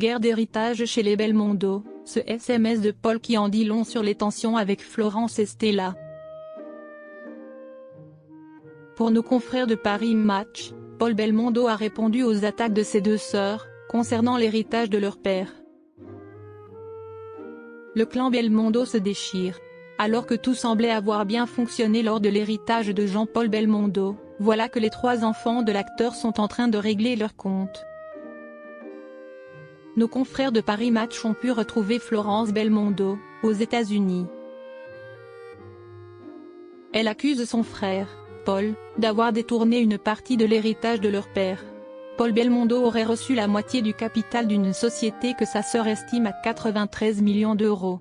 Guerre d'héritage chez les Belmondo, ce SMS de Paul qui en dit long sur les tensions avec Florence et Stella. Pour nos confrères de Paris Match, Paul Belmondo a répondu aux attaques de ses deux sœurs, concernant l'héritage de leur père. Le clan Belmondo se déchire. Alors que tout semblait avoir bien fonctionné lors de l'héritage de Jean-Paul Belmondo, voilà que les trois enfants de l'acteur sont en train de régler leurs comptes. Nos confrères de Paris Match ont pu retrouver Florence Belmondo, aux États-Unis. Elle accuse son frère, Paul, d'avoir détourné une partie de l'héritage de leur père. Paul Belmondo aurait reçu la moitié du capital d'une société que sa sœur estime à 93 millions d'euros.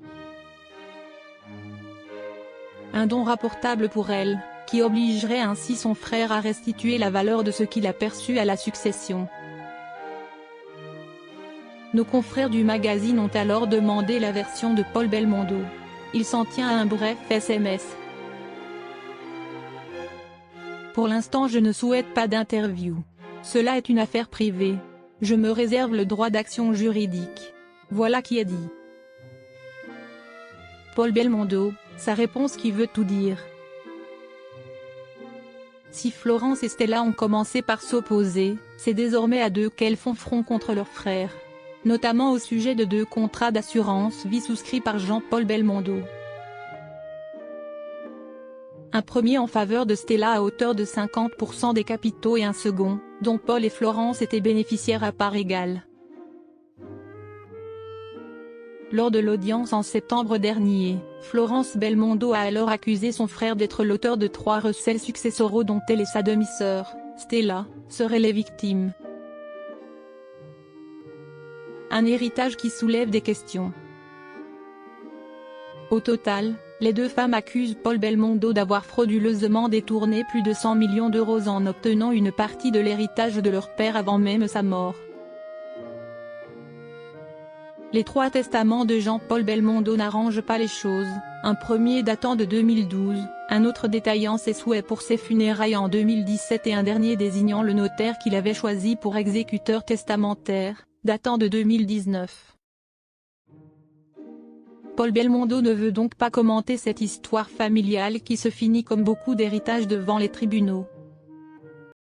Un don rapportable pour elle, qui obligerait ainsi son frère à restituer la valeur de ce qu'il a perçu à la succession. Nos confrères du magazine ont alors demandé la version de Paul Belmondo. Il s'en tient à un bref SMS. Pour l'instant je ne souhaite pas d'interview. Cela est une affaire privée. Je me réserve le droit d'action juridique. Voilà qui est dit. Paul Belmondo, sa réponse qui veut tout dire. Si Florence et Stella ont commencé par s'opposer, c'est désormais à deux qu'elles font front contre leur frère. Notamment au sujet de deux contrats d'assurance vie souscrits par Jean-Paul Belmondo. Un premier en faveur de Stella à hauteur de 50% des capitaux et un second, dont Paul et Florence étaient bénéficiaires à part égale. Lors de l'audience en septembre dernier, Florence Belmondo a alors accusé son frère d'être l'auteur de 3 recels successoraux dont elle et sa demi-sœur, Stella, seraient les victimes. Un héritage qui soulève des questions. Au total, les deux femmes accusent Paul Belmondo d'avoir frauduleusement détourné plus de 100 millions d'euros en obtenant une partie de l'héritage de leur père avant même sa mort. Les 3 testaments de Jean-Paul Belmondo n'arrangent pas les choses, un premier datant de 2012, un autre détaillant ses souhaits pour ses funérailles en 2017 et un dernier désignant le notaire qu'il avait choisi pour exécuteur testamentaire, datant de 2019. Paul Belmondo ne veut donc pas commenter cette histoire familiale qui se finit comme beaucoup d'héritages devant les tribunaux.